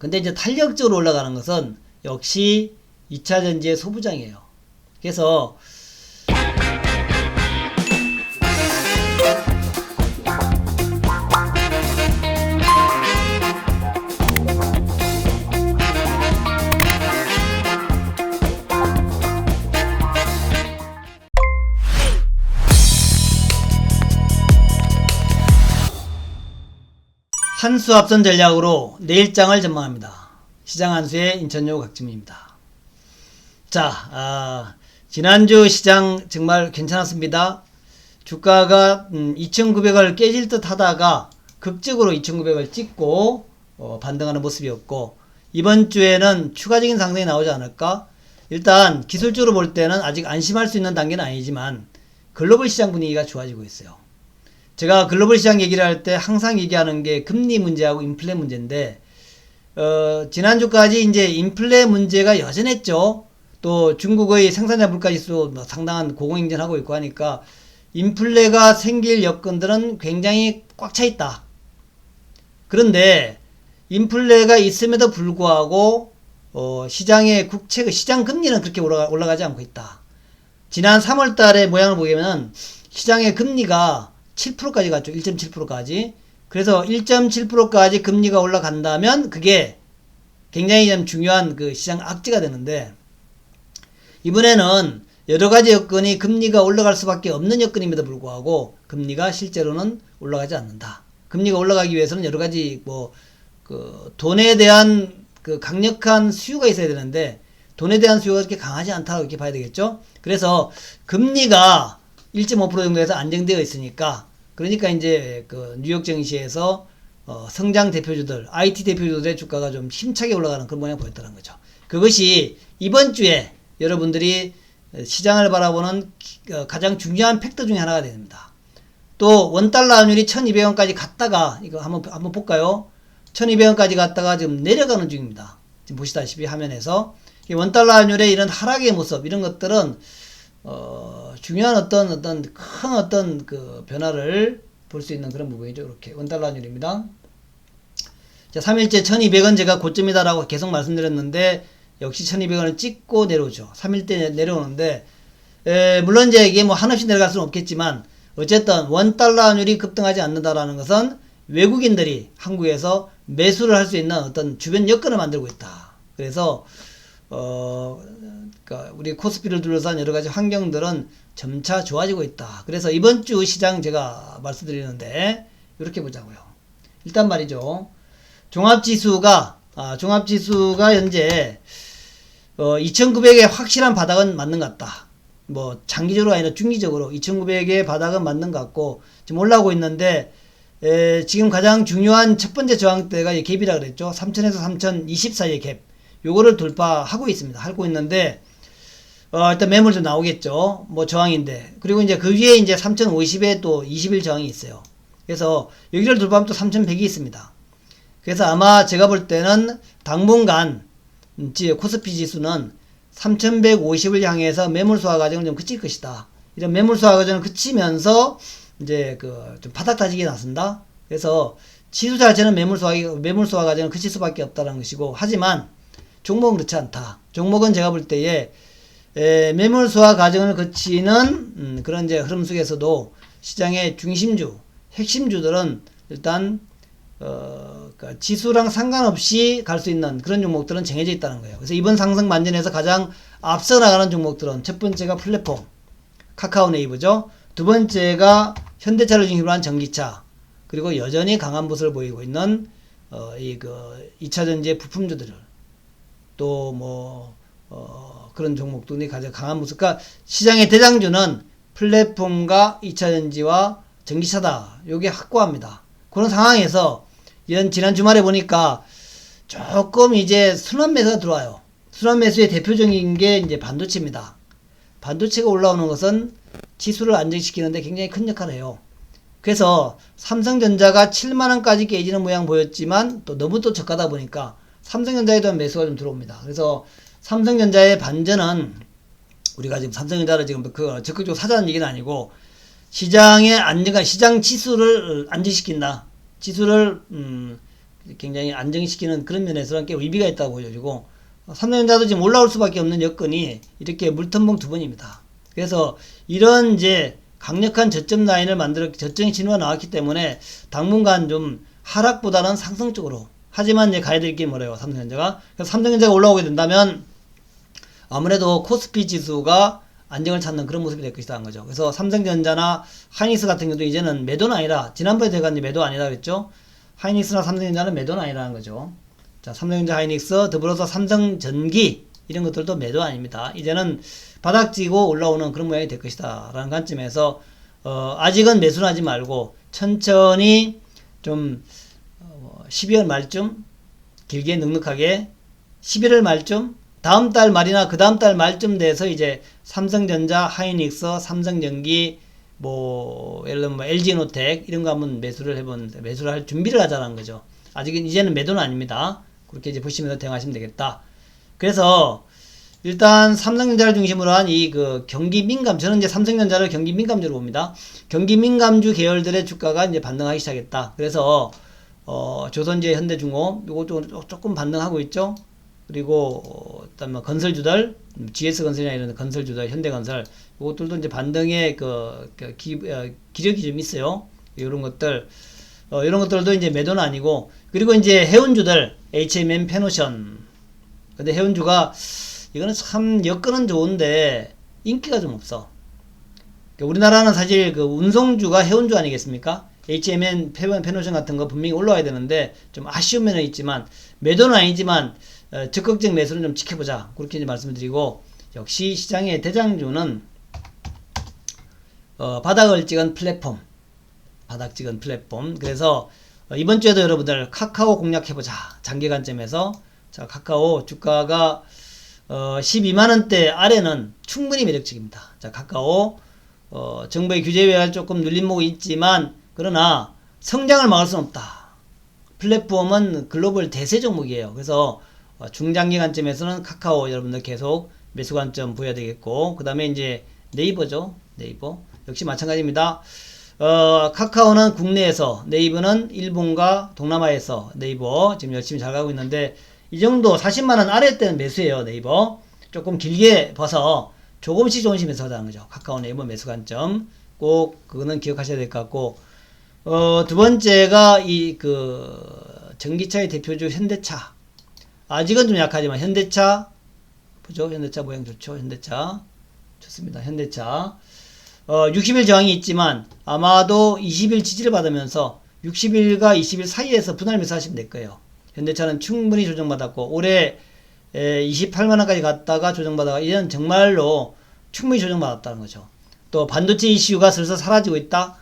근데 이제 탄력적으로 올라가는 것은 역시 2차전지의 소부장이에요. 그래서 한수 앞선 전략으로 내일장을 전망합니다. 시장 한수의 인천요 각주입니다. 자, 지난주 시장 정말 괜찮았습니다. 주가가 2,900을 깨질 듯 하다가 극적으로 2,900을 찍고 반등하는 모습이었고, 이번 주에는 추가적인 상승이 나오지 않을까? 일단 기술적으로 볼 때는 아직 안심할 수 있는 단계는 아니지만 글로벌 시장 분위기가 좋아지고 있어요. 제가 글로벌 시장 얘기를 할 때 항상 얘기하는 게 금리 문제하고 인플레 문제인데, 지난주까지 이제 인플레 문제가 여전했죠. 또 중국의 생산자 물가지수 상당한 고공행진하고 있고 하니까 인플레가 생길 여건들은 굉장히 꽉 차 있다. 그런데 인플레가 있음에도 불구하고 시장의 국채, 시장 금리는 그렇게 올라가지 않고 있다. 지난 3월 달의 모양을 보면 시장의 금리가 7%까지 갔죠. 1.7%까지. 그래서 1.7%까지 금리가 올라간다면 그게 굉장히 좀 중요한 그 시장 악재가 되는데, 이번에는 여러가지 여건이 금리가 올라갈 수밖에 없는 여건임에도 불구하고 금리가 실제로는 올라가지 않는다. 금리가 올라가기 위해서는 여러가지 돈에 대한 그 강력한 수요가 있어야 되는데, 돈에 대한 수요가 그렇게 강하지 않다고 이렇게 봐야 되겠죠. 그래서 금리가 1.5% 정도에서 안정되어 있으니까, 그러니까 이제 그 뉴욕 증시에서 성장 대표주들, IT 대표주들의 주가가 좀 힘차게 올라가는 그런 모양을 보였다는 거죠. 그것이 이번 주에 여러분들이 시장을 바라보는 가장 중요한 팩터 중에 하나가 됩니다. 또 원달러 환율이 1200원까지 갔다가, 이거 한번 볼까요? 1200원까지 갔다가 지금 내려가는 중입니다. 지금 보시다시피 화면에서 원달러 환율의 이런 하락의 모습, 이런 것들은 중요한 어떤 큰 그 변화를 볼 수 있는 그런 부분이죠. 이렇게 원달러 환율입니다. 자, 3일째 1200원 제가 고점이다라고 계속 말씀드렸는데, 역시 1200원을 찍고 내려오죠. 3일째 내려오는데, 물론 이제 이게 뭐 한없이 내려갈 수는 없겠지만, 어쨌든 원달러 환율이 급등하지 않는다라는 것은 외국인들이 한국에서 매수를 할 수 있는 어떤 주변 여건을 만들고 있다. 그래서 그러니까 우리 코스피를 둘러싼 여러 가지 환경들은 점차 좋아지고 있다. 그래서 이번 주 시장 제가 말씀드리는데, 이렇게 보자고요. 일단 말이죠. 종합지수가 현재 2,900의 확실한 바닥은 맞는 것 같다. 뭐 장기적으로 아니라 중기적으로 2,900의 바닥은 맞는 것 같고, 지금 올라오고 있는데, 지금 가장 중요한 첫 번째 저항대가 갭이라 그랬죠. 3,000에서 3,020 사이의 갭. 요거를 돌파하고 있습니다. 하고 있는데, 일단 매물 좀 나오겠죠. 뭐 저항인데. 그리고 이제 그 위에 이제 3,050에 또 20일 저항이 있어요. 그래서 여기를 돌파하면 또 3,100이 있습니다. 그래서 아마 제가 볼 때는 당분간 코스피 지수는 3,150을 향해서 매물 소화 과정을 좀 그칠 것이다. 이런 매물 소화 과정을 그치면서 이제 좀 바닥 다지기에 나선다. 그래서 지수 자체는 매물 소화 과정을 그칠 수밖에 없다는 것이고, 하지만 종목은 그렇지 않다. 종목은 제가 볼 때에 매물 소화 과정을 거치는 그런 이제 흐름 속에서도 시장의 중심주, 핵심주들은 일단 그러니까 지수랑 상관없이 갈 수 있는 그런 종목들은 정해져 있다는 거예요. 그래서 이번 상승 반전에서 가장 앞서 나가는 종목들은, 첫 번째가 플랫폼, 카카오 네이버죠. 두 번째가 현대차를 중심으로 한 전기차, 그리고 여전히 강한 모습을 보이고 있는 2차전지의 부품주들, 또 그런 종목들이 가장 강한 모습. 그러니까 시장의 대장주는 플랫폼과 2차전지와 전기차다. 요게 확고합니다. 그런 상황에서 지난 주말에 보니까 조금 이제 순환 매수가 들어와요. 순환 매수의 대표적인 게 이제 반도체입니다. 반도체가 올라오는 것은 지수를 안정시키는데 굉장히 큰 역할을 해요. 그래서 삼성전자가 7만원까지 깨지는 모양 보였지만, 또 너무 또 저가다 보니까 삼성전자에 대한 매수가 좀 들어옵니다. 그래서 삼성전자의 반전은, 우리가 지금 삼성전자를 지금 적극적으로 사자는 얘기는 아니고, 시장의 안정감, 시장 지수를 안정시킨다. 지수를 굉장히 안정시키는 그런 면에서는 꽤 의미가 있다고 보여지고, 삼성전자도 지금 올라올 수밖에 없는 여건이 이렇게 물텀봉 두 번입니다. 그래서 이런 이제 강력한 저점 라인을 저점 신호가 나왔기 때문에 당분간 좀 하락보다는 상승 쪽으로. 하지만 이제 가야 될 게 뭐래요, 삼성전자가. 그래서 삼성전자가 올라오게 된다면 아무래도 코스피 지수가 안정을 찾는 그런 모습이 될 것이다 한 거죠. 그래서 삼성전자나 하이닉스 같은 경우도 이제는 매도는 아니라, 지난번에 제가 이제 매도 아니라 그랬죠. 하이닉스나 삼성전자는 매도는 아니라는 거죠. 자, 삼성전자, 하이닉스, 더불어서 삼성전기 이런 것들도 매도 아닙니다. 이제는 바닥지고 올라오는 그런 모양이 될 것이다 라는 관점에서 아직은 매수는 하지 말고 천천히 좀 12월 말쯤 길게 넉넉하게 11월 말쯤 다음 달 말이나 그 다음 달 말쯤 돼서 이제 삼성전자, 하이닉스, 삼성전기 뭐 예를 들면 뭐 LG노텍 이런 거 한번 매수를 할 준비를 하자는 거죠. 아직은 이제는 매도는 아닙니다. 그렇게 이제 보시면서 대응하시면 되겠다. 그래서 일단 삼성전자를 중심으로 한 이 그 경기 민감, 저는 이제 삼성전자를 경기 민감주로 봅니다. 경기 민감주 계열들의 주가가 이제 반등하기 시작했다. 그래서 조선재, 현대중업 요거 조금 반등하고 있죠. 그리고 일단 뭐 건설주들, GS건설이나 이런 건설주들, 현대건설 요것들도 이제 반등의 기력이 좀 있어요. 이런 것들 이런 것들도 이제 매도는 아니고, 그리고 이제 해운주들 HMM, 페노션. 근데 해운주가 이거는 참 여건은 좋은데 인기가 좀 없어. 우리나라는 사실 그 운송주가 해운주 아니겠습니까? HMM, 페노션 같은 거 분명히 올라와야 되는데 좀 아쉬운 면은 있지만 매도는 아니지만 적극적 매수는 좀 지켜보자, 그렇게 이제 말씀을 드리고, 역시 시장의 대장주는 바닥을 찍은 플랫폼, 바닥 찍은 플랫폼. 그래서 이번 주에도 여러분들 카카오 공략해보자, 장기 관점에서. 자, 카카오 주가가 12만원대 아래는 충분히 매력적입니다. 자, 카카오 정부의 규제 외에 조금 눌림목이 있지만 그러나 성장을 막을 수는 없다. 플랫폼은 글로벌 대세 종목이에요. 그래서 중장기 관점에서는 카카오 여러분들 계속 매수 관점 보여야 되겠고, 그 다음에 이제 네이버죠. 네이버 역시 마찬가지입니다. 카카오는 국내에서, 네이버는 일본과 동남아에서 네이버 지금 열심히 잘 가고 있는데, 이 정도 40만원 아래 때는 매수해요. 네이버 조금 길게 봐서 조금씩 매수하자는 거죠. 카카오, 네이버 매수 관점 꼭 그거는 기억하셔야 될 것 같고, 두 번째가 이 전기차의 대표주 현대차. 아직은 좀 약하지만 현대차 보죠. 현대차 모양 좋죠. 현대차 좋습니다. 현대차 60일 저항이 있지만 아마도 20일 지지를 받으면서 60일과 20일 사이에서 분할 매수하시면 될 거예요. 현대차는 충분히 조정받았고 올해 28만원까지 갔다가 조정받아가 이제는 정말로 충분히 조정받았다는 거죠. 또 반도체 이슈가 슬슬 사라지고 있다.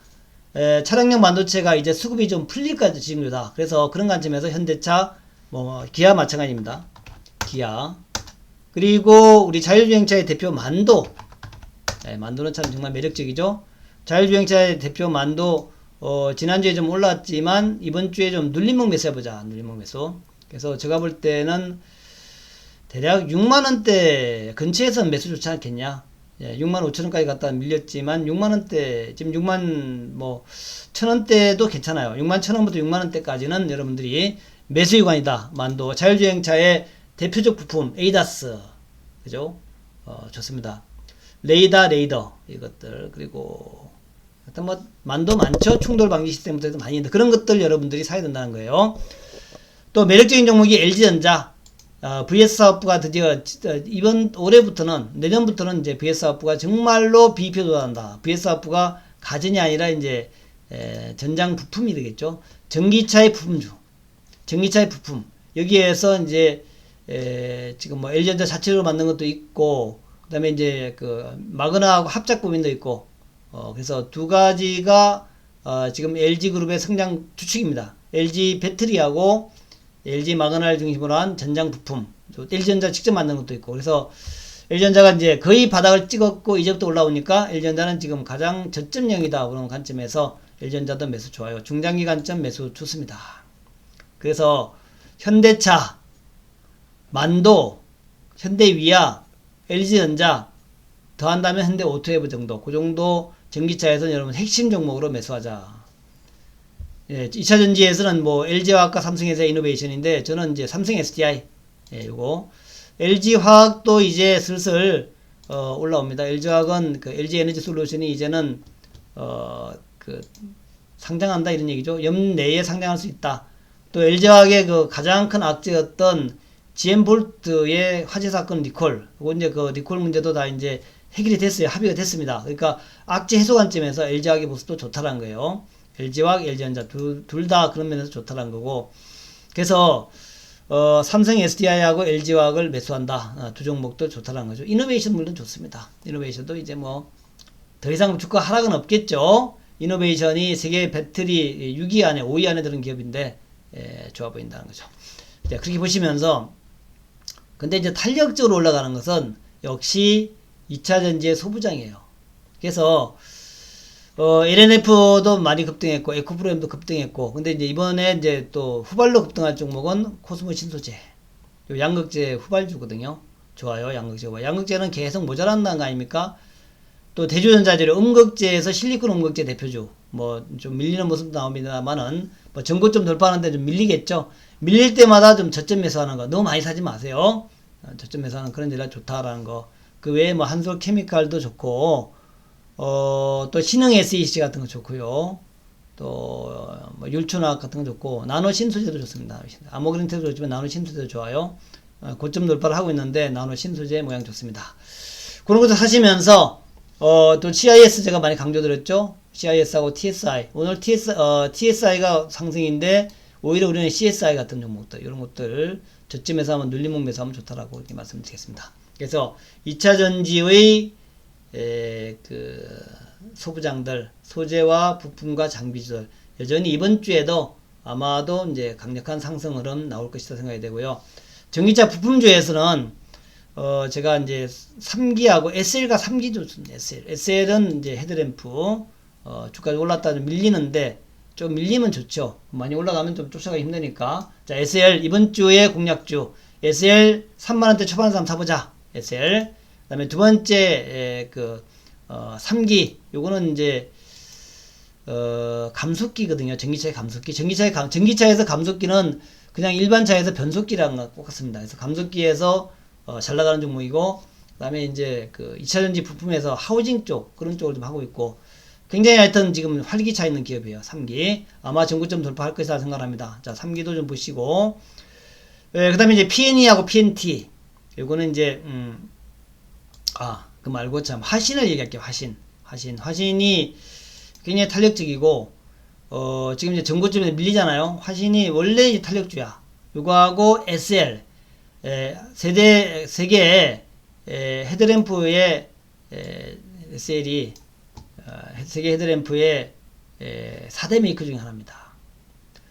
차량용 반도체가 이제 수급이 좀 풀릴까지 지금이다. 그래서 그런 관점에서 현대차, 기아 마찬가지입니다. 기아. 그리고 우리 자율주행차의 대표 만도. 만도는 참 정말 매력적이죠. 자율주행차의 대표 만도, 지난주에 좀 올랐지만 이번 주에 좀 눌림목 매수 해보자. 눌림목 매수. 그래서 제가 볼 때는 대략 6만원대 근처에서는 매수 좋지 않겠냐. 6만 5천원까지 갔다 밀렸지만 6만원대, 지금 6만 1천원대도 괜찮아요. 6만 1천원부터 6만원대까지는 여러분들이 매수유관이다. 만도 자율주행차의 대표적 부품 에이다스, 그죠? 좋습니다. 레이더 이것들, 그리고 하여튼 만도 많죠. 충돌 방지 시스템부터 해서 많이 있는데 그런 것들 여러분들이 사야 된다는 거예요. 또 매력적인 종목이 LG전자. VS 사업부가 드디어 이번 올해부터는, 내년부터는 이제 VS 사업부가 정말로 비입에 도달한다. VS 사업부가 가전이 아니라 이제 전장 부품이 되겠죠. 전기차의 부품주, 전기차의 부품. 여기에서 이제 지금 LG전자 자체로 만든 것도 있고, 그다음에 이제 마그나하고 합작 부분도 있고, 그래서 두 가지가 지금 LG 그룹의 성장 주축입니다. LG 배터리하고 LG 마그나를 중심으로 한 전장 부품, LG전자 직접 만든 것도 있고, 그래서 LG전자가 이제 거의 바닥을 찍었고 이제부터 올라오니까 LG전자는 지금 가장 저점형이다 그런 관점에서 LG전자도 매수 좋아요. 중장기 관점 매수 좋습니다. 그래서 현대차, 만도, 현대위아, LG전자 더한다면 현대오토웨브 정도, 그 정도 전기차에서는 여러분 핵심 종목으로 매수하자. 예, 2차 전지에서는 뭐 LG화학과 삼성에서의 이노베이션인데 저는 이제 삼성 SDI 예, 요거 LG화학도 이제 슬슬 올라옵니다. LG화학은 그 LG에너지 솔루션이 이제는 그 상장한다 이런 얘기죠. 연내에 상장할 수 있다. 또 LG화학의 그 가장 큰 악재였던 GM볼트의 화재 사건 리콜, 그거 이제 그 리콜 문제도 다 이제 해결이 됐어요. 합의가 됐습니다. 그러니까 악재 해소 관점에서 LG화학의 모습도 좋다라는 거예요. LG화학, LG전자 둘 다 그런 면에서 좋다라는 거고. 그래서 삼성 SDI하고 LG화학을 매수한다. 두 종목도 좋다라는 거죠. 이노베이션 물론 좋습니다. 이노베이션도 이제 뭐 더 이상 주가 하락은 없겠죠. 이노베이션이 세계 배터리 6위 안에 5위 안에 드는 기업인데 좋아 보인다는 거죠. 자, 그렇게 보시면서 근데 이제 탄력적으로 올라가는 것은 역시 2차 전지의 소부장이에요. 그래서 LNF도 많이 급등했고 에코프로엠도 급등했고 근데 이제 이번에 이제 또 후발로 급등할 종목은 코스모 신소재 요 양극재 후발주거든요. 좋아요. 양극재는 계속 모자란다는 거 아닙니까? 또 대주전자재료 음극재에서 실리콘 음극재 대표주 뭐 좀 밀리는 모습도 나옵니다만은 뭐 전고점 돌파하는데 좀 밀리겠죠. 밀릴 때마다 좀 저점 매수하는 거 너무 많이 사지 마세요. 저점 매수하는 그런 데라 좋다라는 거. 그 외에 뭐 한솔 케미칼도 좋고 또 신흥 SEC 같은 거 좋고요. 또 뭐 율촌화학 같은 거 좋고 나노 신소재도 좋습니다. 아모그린텍도 좋지만 나노 신소재도 좋아요. 고점 돌파를 하고 있는데 나노 신소재 모양 좋습니다. 그런 것도 사시면서 또 CIS 제가 많이 강조드렸죠. CIS하고 TSI. 오늘 TSI가 상승인데 오히려 우리는 CSI 같은 종목들 이런 것들 저점에서 한번 눌림목 매수하면 좋다라고 이렇게 말씀드리겠습니다. 그래서 2차 전지의 그 소부장들 소재와 부품과 장비주들 여전히 이번 주에도 아마도 이제 강력한 상승 흐름 나올 것이다 생각이 되고요. 전기차 부품주에서는 제가 이제 3기하고 SL과 3기 좋습니다. SL은 이제 헤드램프, 주가가 올랐다 좀 밀리는데, 좀 밀리면 좋죠. 많이 올라가면 좀 쫓아가기 힘드니까. 자, SL, 이번 주의 공략주. SL 3만원대 초반에서 한번 사보자. SL. 그 다음에 두 번째, 3기. 요거는 이제, 감속기거든요. 전기차에서 감속기는 그냥 일반 차에서 변속기랑 똑같습니다. 그래서 감속기에서 잘 나가는 종목이고, 그 다음에 이제 그 2차전지 부품에서 하우징 쪽, 그런 쪽을 좀 하고 있고, 굉장히 하여튼 지금 활기차 있는 기업이에요. 3기. 아마 전고점 돌파할 것이라 생각합니다. 자, 3기도 좀 보시고, 그 다음에 이제 PNE하고 PNT. 요거는 이제, 그 말고 참, 화신을 얘기할게요. 화신이 굉장히 탄력적이고, 지금 이제 전고점에 밀리잖아요. 화신이 원래 이제 탄력주야. 요거하고 SL. 세계의 헤드램프의 SL이 세계 헤드램프의 4대 메이커 중에 하나입니다.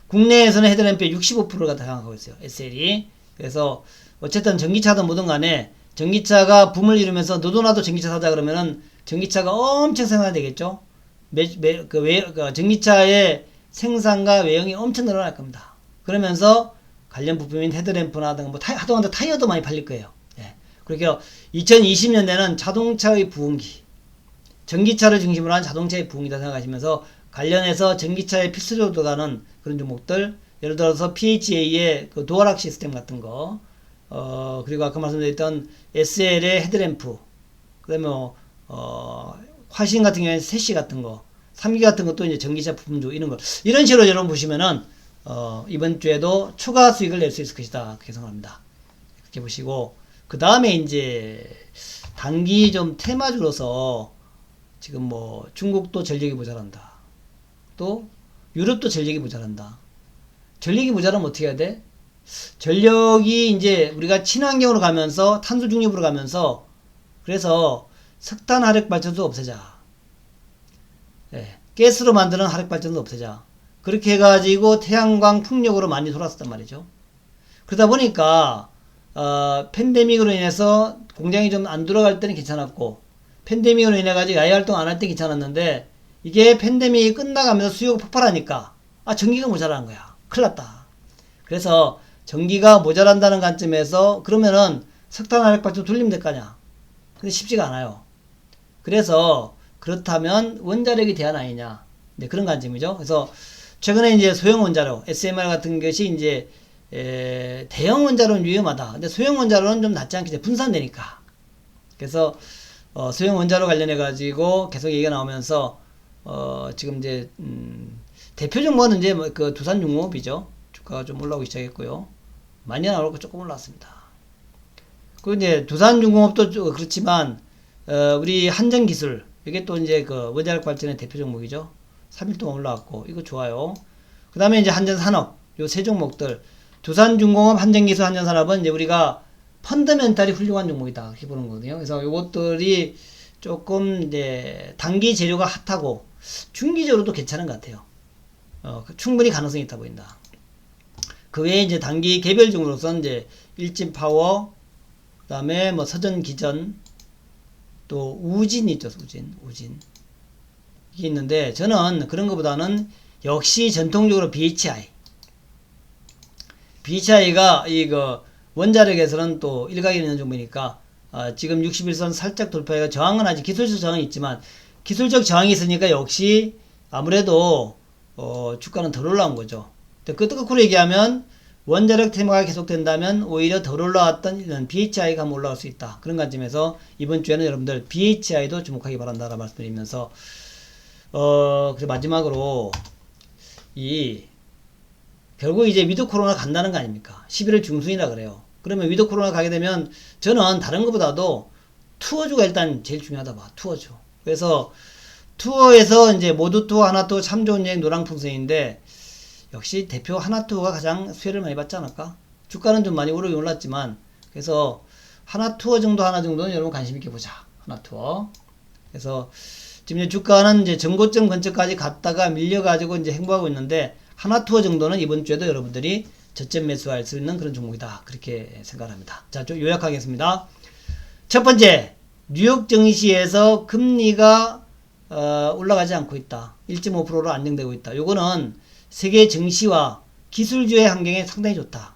국내에서는 헤드램프의 65%가 다양하고 있어요. SL이. 그래서 어쨌든 전기차든 뭐든 간에 전기차가 붐을 이루면서 너도 나도 전기차 사자 그러면은 전기차가 엄청 생산되겠죠. 전기차의 생산과 외형이 엄청 늘어날 겁니다. 그러면서 관련 부품인 헤드램프나 등 뭐 하동한데 타이어도 많이 팔릴 거예요. 예. 그러니까 2020년대는 자동차의 부흥기, 전기차를 중심으로 한 자동차의 부흥이다 생각하시면서 관련해서 전기차의 필수적으로 들어가는 그런 종목들, 예를 들어서 PHA의 그 도어락 시스템 같은 거, 그리고 아까 말씀드렸던 SL의 헤드램프, 그 다음에 화신 같은 경우에는 세시 같은 거, 3기 같은 것도 이제 전기차 부품주 이런 거, 이런 식으로 여러분 보시면은 이번 주에도 추가 수익을 낼 수 있을 것이다. 그렇게 생각합니다. 이렇게 보시고, 그 다음에 이제 단기 좀 테마주로서 지금 뭐 중국도 전력이 모자란다. 또 유럽도 전력이 모자란다. 전력이 모자라면 어떻게 해야 돼? 전력이 이제 우리가 친환경으로 가면서 탄소 중립으로 가면서 그래서 석탄 화력 발전소 없애자. 예, 가스로 만드는 화력 발전소 없애자. 그렇게 해가지고 태양광 풍력으로 많이 돌았었단 말이죠. 그러다 보니까 팬데믹으로 인해서 공장이 좀 안 돌아갈 때는 괜찮았고 팬데믹으로 인해가지고 야외 활동 안 할 때 괜찮았는데 이게 팬데믹이 끝나가면서 수요가 폭발하니까 전기가 모자란 거야. 큰일 났다. 그래서 전기가 모자란다는 관점에서 그러면은 석탄 화력 발전소 돌리면 될 거 아니야. 근데 쉽지가 않아요. 그래서 그렇다면 원자력이 대안 아니냐. 네, 그런 관점이죠. 그래서 최근에 이제 소형 원자로, SMR 같은 것이 이제, 대형 원자로는 위험하다. 근데 소형 원자로는 좀 낫지 않겠냐. 분산되니까. 그래서, 소형 원자로 관련해가지고 계속 얘기가 나오면서, 지금 이제, 대표 종목은 이제 뭐 그 두산중공업이죠. 주가가 좀 올라오기 시작했고요. 많이 안 오르고 조금 올랐습니다. 그리고 이제 두산중공업도 그렇지만, 우리 한전기술, 이게 또 이제 그 원자력 발전의 대표 종목이죠. 3일 동안 올라왔고, 이거 좋아요. 그 다음에 이제 한전산업, 요 세 종목들. 두산중공업, 한전기술, 한전산업은 이제 우리가 펀더멘탈이 훌륭한 종목이다. 이렇게 보는 거거든요. 그래서 요것들이 조금 이제 단기 재료가 핫하고, 중기적으로도 괜찮은 것 같아요. 충분히 가능성이 있다 보인다. 그 외에 이제 단기 개별종으로서는 이제 일진파워, 그 다음에 뭐 서전기전, 또 우진 있죠. 우진. 이게 있는데, 저는 그런 것보다는 역시 전통적으로 BHI가 이거 원자력에서는 또 일각이 있는 종목이니까, 지금 61선 살짝 돌파해가 저항은 아직 기술적 저항이 있지만, 기술적 저항이 있으니까 역시 아무래도 주가는 덜 올라온 거죠. 거꾸로 얘기하면 원자력 테마가 계속된다면 오히려 덜 올라왔던 이런 BHI가 한번 올라갈 수 있다. 그런 관점에서 이번 주에는 여러분들 BHI도 주목하기 바란다라는 말씀드리면서 그리고 마지막으로 결국 이제 위드 코로나 간다는 거 아닙니까? 11월 중순이라 그래요. 그러면 위드 코로나 가게 되면 저는 다른 것보다도 투어주가 일단 제일 중요하다 봐. 투어주. 그래서 투어에서 이제 모두 투어, 하나 투어 참 좋은 여행 노랑풍선인데 역시 대표 하나투어가 가장 수혜를 많이 받지 않을까? 주가는 좀 많이 오르긴 올랐지만, 그래서 하나투어 정도는 여러분 관심 있게 보자. 하나투어. 그래서 지금 이제 주가는 이제 전고점 근처까지 갔다가 밀려가지고 이제 행보하고 있는데, 하나투어 정도는 이번 주에도 여러분들이 저점 매수할 수 있는 그런 종목이다. 그렇게 생각합니다. 자, 좀 요약하겠습니다. 첫 번째, 뉴욕 증시에서 금리가 올라가지 않고 있다. 1.5%로 안정되고 있다. 요거는 세계 증시와 기술주의 환경에 상당히 좋다.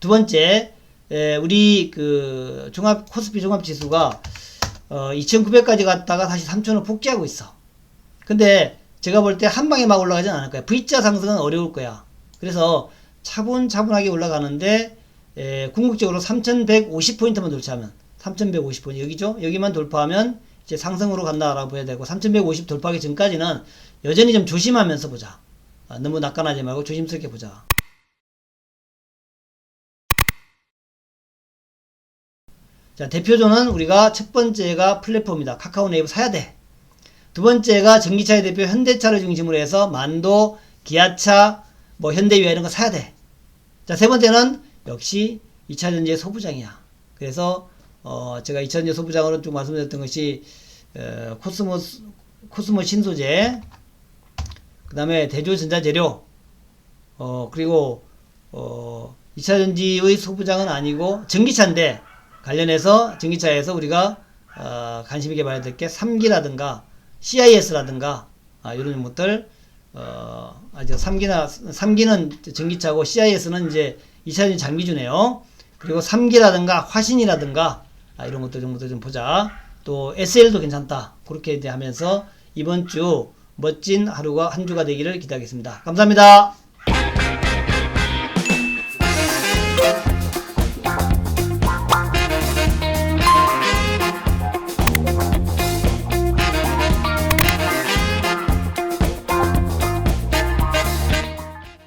두 번째, 우리 그 코스피 종합지수가 2,900까지 갔다가 다시 3,000을 복귀하고 있어. 근데 제가 볼 때 한 방에 막 올라가진 않을 거야. V자 상승은 어려울 거야. 그래서 차분차분하게 올라가는데, 궁극적으로 3,150포인트만 돌파하면, 3,150포인트 여기죠? 여기만 돌파하면 이제 상승으로 간다라고 봐야 되고, 3,150 돌파하기 전까지는 여전히 좀 조심하면서 보자. 너무 낙관하지 말고 조심스럽게 보자. 자, 대표조는 우리가 첫 번째가 플랫폼이다. 카카오 네이버 사야 돼. 두 번째가 전기차의 대표 현대차를 중심으로 해서 만도, 기아차, 뭐 현대위아 이런 거 사야 돼. 자, 세 번째는 역시 2차전지의 소부장이야. 그래서 제가 2차전지 소부장으로 쭉 말씀드렸던 것이 코스모 신소재, 그 다음에 대조전자재료, 그리고 2차전지의 소부장은 아니고 전기차인데, 관련해서 전기차에서 우리가 관심 있게 봐야 될 게 3기라든가 CIS라든가 이런 종목들, 아직 3기는 전기차고 CIS는 이제 2차전지 장비주네요. 그리고 3기라든가 화신이라든가 이런 것들 정도도 좀 보자. 또 SL도 괜찮다. 그렇게 이제 하면서 이번 주 멋진 하루가 한 주가 되기를 기대하겠습니다. 감사합니다.